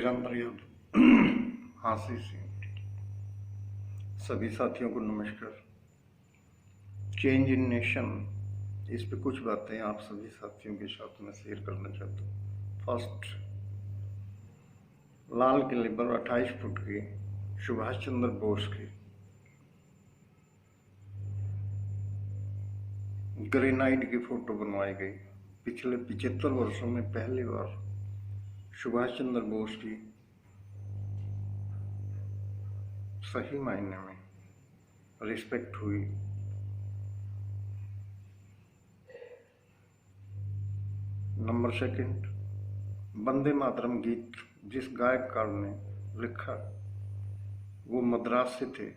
वीरेंद्र यादव हाँसी से सभी साथियों को नमस्कार। चेंज इन नेशन, इस पे कुछ बातें आप सभी साथियों के साथ में शेयर करना चाहता हूँ। फर्स्ट, लाल किले पर 28 फुट के सुभाष चंद्र बोस की ग्रेनाइट की फोटो बनवाई गई। पिछले 75 वर्षों में पहली बार सुभाष चंद्र बोस की सही मायने में रिस्पेक्ट हुई। नंबर सेकंड, वंदे मातरम गीत जिस गायककार ने लिखा वो मद्रास से थे।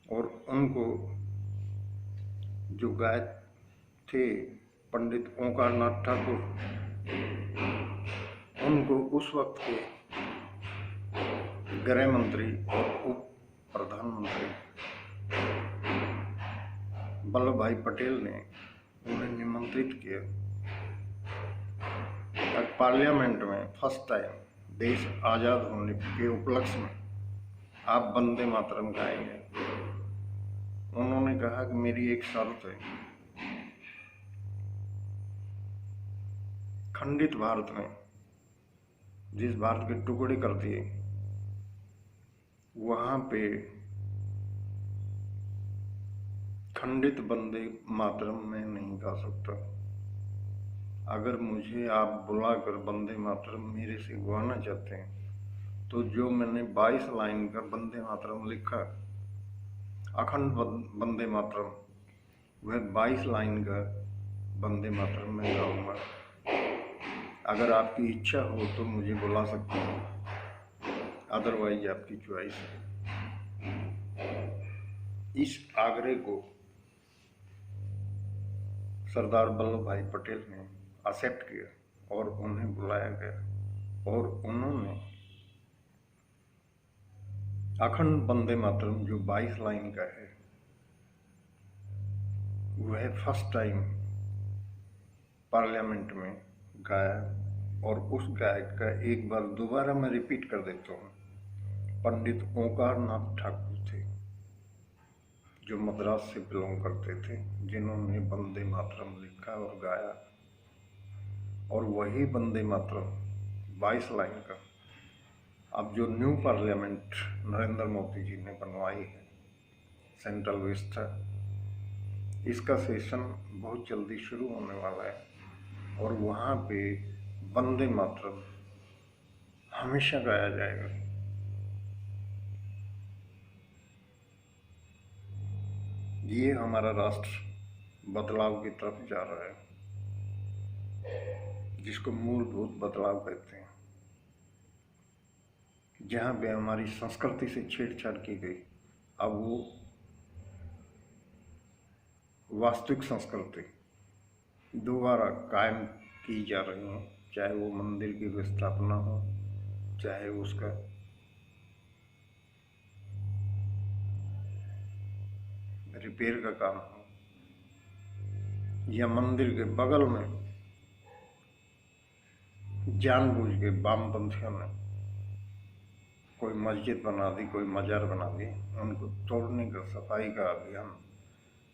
और उनको जो गायक थे पंडित ओंकारनाथ ठाकुर, उनको उस वक्त के गृह मंत्री और उप प्रधानमंत्री वल्लभ भाई पटेल ने उन्हें निमंत्रित किया। पार्लियामेंट में फर्स्ट टाइम देश आजाद होने के उपलक्ष्य में आप वंदे मातरम गाएंगे। उन्होंने कहा कि मेरी एक शर्त है, खंडित भारत में जिस भारत के टुकड़े कर दिए वहां पे खंडित वंदे मातरम मैं नहीं गा सकता। अगर मुझे आप बुलाकर वंदे मातरम मेरे से गवाना चाहते हैं तो जो मैंने 22 लाइन का वंदे मातरम लिखा, अखंड वंदे मातरम, वह 22 लाइन का वंदे मातरम मैं गाऊंगा। अगर आपकी इच्छा हो तो मुझे बुला सकते हैं, अदरवाइज आपकी चॉइस है। इस आग्रह को सरदार वल्लभ भाई पटेल ने एक्सेप्ट किया और उन्हें बुलाया गया और उन्होंने अखंड वंदे मातरम जो 22 लाइन का है वह फर्स्ट टाइम पार्लियामेंट में गाया। और उस गायक का एक बार दोबारा मैं रिपीट कर देता हूँ। पंडित ओंकारनाथ ठाकुर थे जो मद्रास से बिलोंग करते थे, जिन्होंने वंदे मातरम लिखा और गाया। और वही वंदे मातरम 22 लाइन का अब जो न्यू पार्लियामेंट नरेंद्र मोदी जी ने बनवाई है सेंट्रल व्यवस्था, इसका सेशन बहुत जल्दी शुरू होने वाला है और वहाँ पे वंदे मातरम हमेशा गाया जाएगा। ये हमारा राष्ट्र बदलाव की तरफ जा रहा है, जिसको मूलभूत बदलाव कहते हैं। जहाँ पे हमारी संस्कृति से छेड़छाड़ की गई, अब वो वास्तविक संस्कृति दोबारा कायम की जा रही है। चाहे वो मंदिर की विस्थापना हो, चाहे उसका रिपेयर का काम हो, या मंदिर के बगल में जानबूझ के वामपंथियों ने कोई मस्जिद बना दी, कोई मजार बना दी, उनको तोड़ने का सफाई का अभियान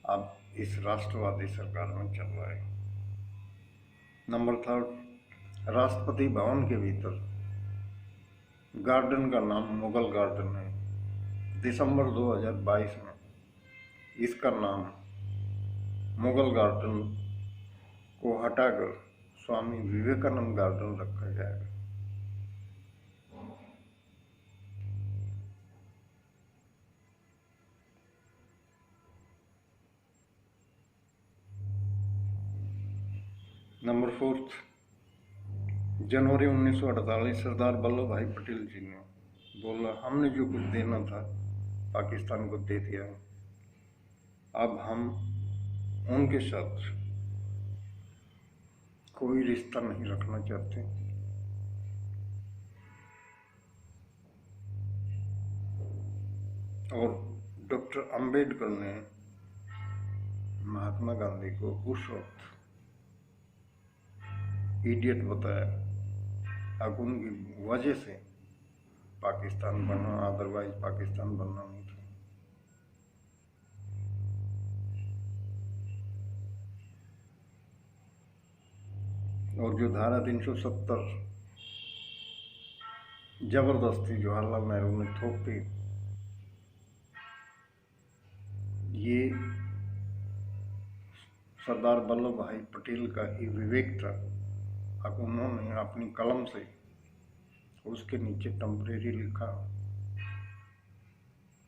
अब इस राष्ट्रवादी सरकार में चल रहा है। नंबर थर्ड, राष्ट्रपति भवन के भीतर गार्डन का नाम मुगल गार्डन है। दिसंबर 2022 में इसका नाम मुगल गार्डन को हटाकर स्वामी विवेकानंद गार्डन रखा जाएगा। नंबर फोर्थ, जनवरी 1948 सरदार वल्लभ भाई पटेल जी ने बोला, हमने जो कुछ देना था पाकिस्तान को दे दिया, अब हम उनके साथ कोई रिश्ता नहीं रखना चाहते। और डॉक्टर अंबेडकर ने महात्मा गांधी को उस वक्त इडियट बताया। अब उनकी वजह से पाकिस्तान बना, अदरवाइज पाकिस्तान बनना नहीं था। और जो धारा 370 जबरदस्ती जवाहरलाल नेहरू ने थोप दी, ये सरदार वल्लभ भाई पटेल का ही विवेक था। अब उन्होंने अपनी कलम से उसके नीचे टेम्परेरी लिखा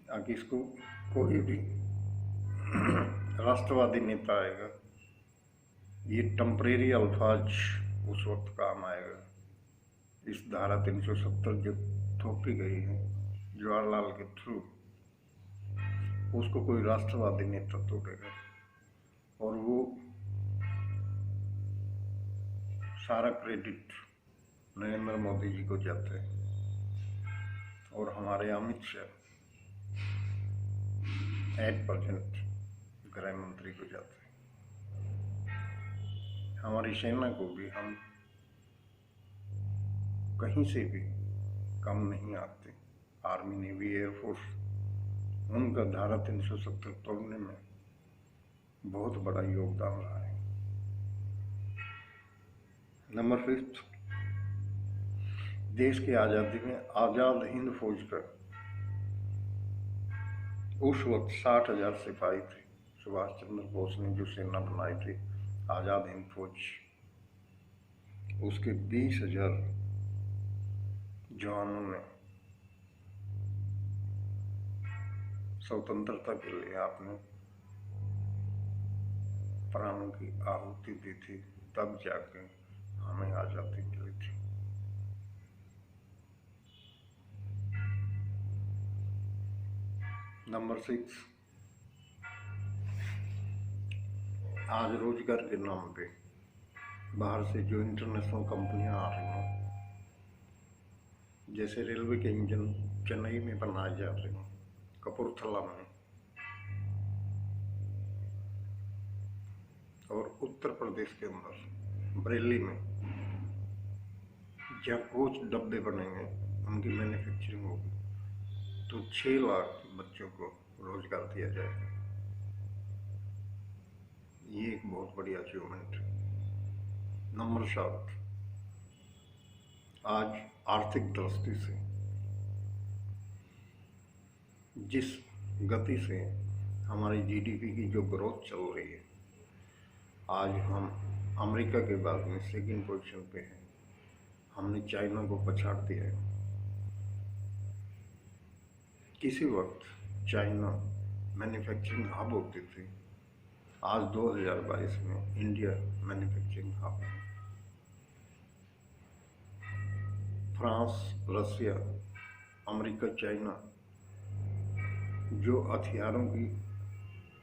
ताकि इसको कोई भी राष्ट्रवादी नेता आएगा, ये टेम्परेरी अल्फाज उस वक्त काम आएगा। इस धारा 370 जो थोपी गई है जवाहरलाल के थ्रू, उसको कोई राष्ट्रवादी नेता तोड़ेगा और वो सारा क्रेडिट नरेंद्र मोदी जी को जाता है और हमारे अमित शाह एट परसेंट गृह मंत्री को जाता है। हमारी सेना को भी हम कहीं से भी कम नहीं आते। आर्मी, नेवी, एयरफोर्स, उनका धारा 370 तोड़ने में बहुत बड़ा योगदान रहा है। नंबर 5, देश की आज़ादी में आज़ाद हिंद फौज का उस वक्त 60,000 सिपाही थे। सुभाष चंद्र बोस ने जो सेना बनाई थी आज़ाद हिंद फौज, उसके 20,000 जवानों ने स्वतंत्रता के लिए आपने प्राणों की आहुति दी थी, तब जाके हमें आज़ादी मिली थी। नंबर 6, आज रोजगार के नाम पे बाहर से जो इंटरनेशनल कंपनियां आ रही हैं, जैसे रेलवे के इंजन चेन्नई में बनाए जा रहे हैं, कपूरथला में, और उत्तर प्रदेश के अंदर बरेली में जहाँ कोच डब्बे बनेंगे उनकी मैन्युफैक्चरिंग होगी, तो 6 लाख बच्चों को रोजगार दिया जाएगा। ये एक बहुत बड़ी अचीवमेंट है। नंबर 7, आज आर्थिक दृष्टि से जिस गति से हमारी जीडीपी की जो ग्रोथ चल रही है, आज हम अमेरिका के बाद में 2nd पोजीशन पे हैं। हमने चाइना को पछाड़ दिया है। किसी वक्त चाइना मैन्युफैक्चरिंग हब होती थी, आज 2022 में इंडिया मैन्युफैक्चरिंग हब है। फ्रांस, रसिया, अमेरिका, चाइना जो हथियारों की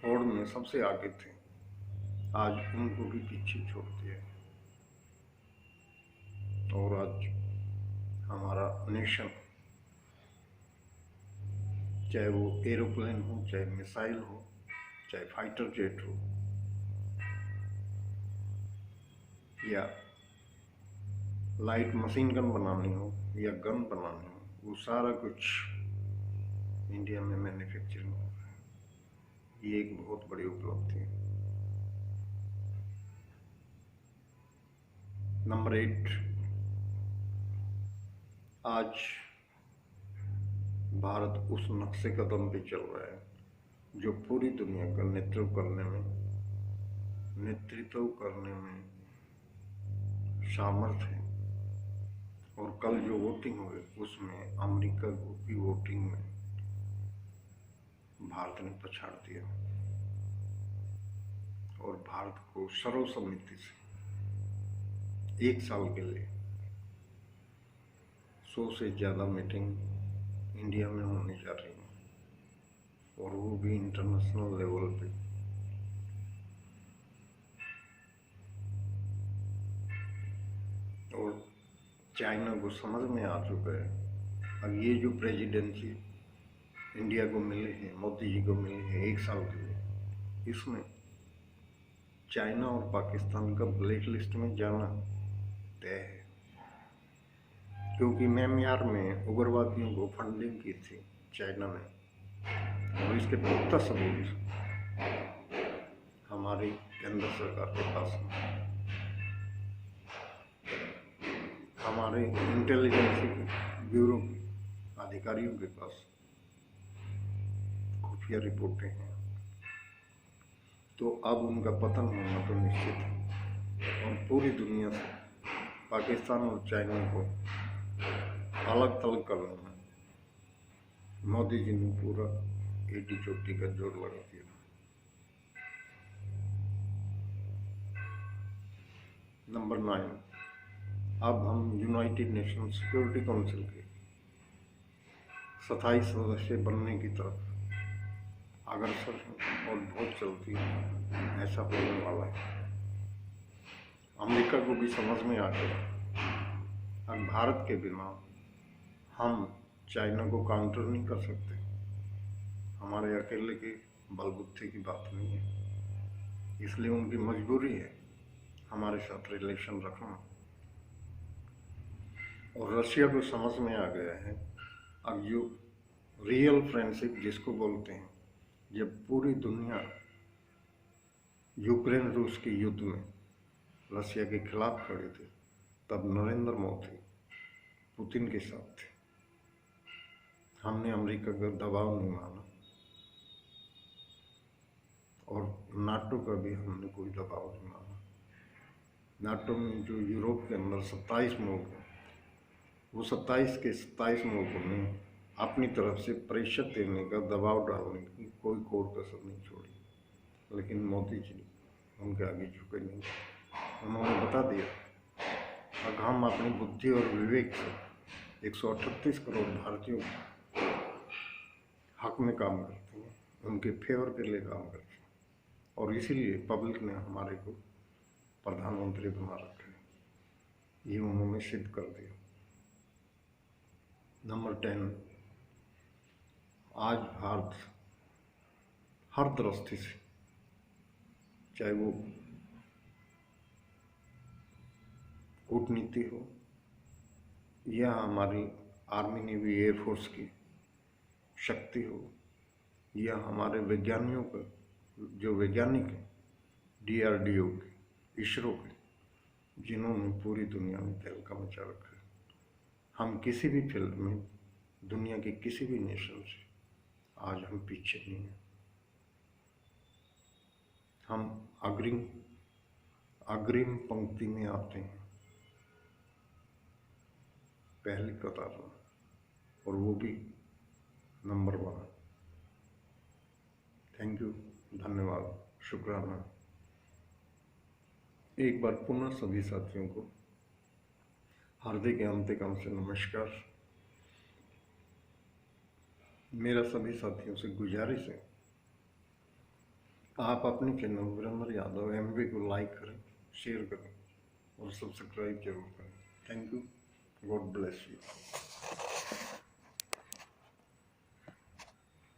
होड़ में सबसे आगे थे, आज उनको भी पीछे छोड़ दिया है। और आज हमारा नेशन, चाहे वो एरोप्लेन हो, चाहे मिसाइल हो, चाहे फाइटर जेट हो, या लाइट मशीन गन बनानी हो या गन बनानी हो, वो सारा कुछ इंडिया में मैन्युफैक्चरिंग हो रहा है। ये एक बहुत बड़ी उपलब्धि है। नंबर 8, आज भारत उस नक्शे कदम पे चल रहा है जो पूरी दुनिया का नेतृत्व करने में सामर्थ्य है। और कल जो वोटिंग हुई उसमें अमेरिका की वोटिंग में भारत ने पछाड़ दिया और भारत को सर्वसम्मति से 1 साल के लिए 100 से ज़्यादा मीटिंग इंडिया में होने जा रही है, और वो भी इंटरनेशनल लेवल पे। और चाइना को समझ में आ चुका है। अब ये जो प्रेसिडेंसी इंडिया को मिली है, मोदी जी को मिली है 1 साल के लिए, इसमें चाइना और पाकिस्तान का ब्लैक लिस्ट में जाना गए हैं, क्योंकि म्यांमार में उग्रवादियों को फंडिंग की थी चाइना ने, और इसके पुख्ता सबूत हमारी केंद्र सरकार के पास है, हमारे इंटेलिजेंस ब्यूरो के अधिकारियों के पास खुफिया रिपोर्टें हैं। तो अब उनका पतन होना तो निश्चित है, और पूरी दुनिया से पाकिस्तान और चाइना को अलग थलग करने में मोदी जी ने पूरा एटी चोटी का जोर लगा दिया। नंबर 9, अब हम यूनाइटेड नेशन सिक्योरिटी काउंसिल के 27 सदस्य बनने की तरफ अग्रसर हैं, और बहुत जल्दी ऐसा होने वाला है। अमेरिका को भी समझ में आ गया, अब भारत के बिना हम चाइना को काउंटर नहीं कर सकते। हमारे अकेले के बलबुद्धि की बात नहीं है, इसलिए उनकी मजबूरी है हमारे साथ रिलेशन रखना। और रशिया को समझ में आ गया है, अब जो रियल फ्रेंडशिप जिसको बोलते हैं, जब पूरी दुनिया यूक्रेन रूस के युद्ध में रशिया के खिलाफ खड़े थे, तब नरेंद्र मोदी पुतिन के साथ थे। हमने अमेरिका का दबाव नहीं माना, और नाटो का भी हमने कोई दबाव नहीं माना। नाटो में जो यूरोप के अंदर 27 मुल्क हैं, वो 27 के 27 मुल्कों ने अपनी तरफ से प्रतिशत देने का, दबाव डालने की कोई कोर कसर नहीं छोड़ी, लेकिन मोदी जी उनके आगे झुके नहीं। उन्होंने बता दिया, अब हम अपनी बुद्धि और विवेक से 138 करोड़ भारतीयों के हक में काम करते हैं, उनके फेवर के लिए काम करते हैं, और इसीलिए पब्लिक ने हमारे को प्रधानमंत्री बना रखा है। ये उन्होंने सिद्ध कर दिया। नंबर 10, आज भारत हर दृष्टि से, चाहे वो कूटनीति हो या हमारी आर्मी नेवी एयरफोर्स की शक्ति हो, या हमारे वैज्ञानिकों का, जो वैज्ञानिक हैं DRDO के, इसरो के, जिन्होंने पूरी दुनिया में तहलका मचा रखा है। हम किसी भी फील्ड में दुनिया के किसी भी नेशन से आज हम पीछे नहीं हैं। हम अग्रिम पंक्ति में आते हैं, पहली कतार में, और वो भी नंबर 1। थैंक यू, धन्यवाद, शुक्राना। एक बार पुनः सभी साथियों को हार्दिक अंतिकम से नमस्कार। मेरा सभी साथियों से गुजारिश है, आप अपने चैनल वीरेंद्र यादव MV को लाइक करें, शेयर करें और सब्सक्राइब जरूर करें। Thank you, God bless you.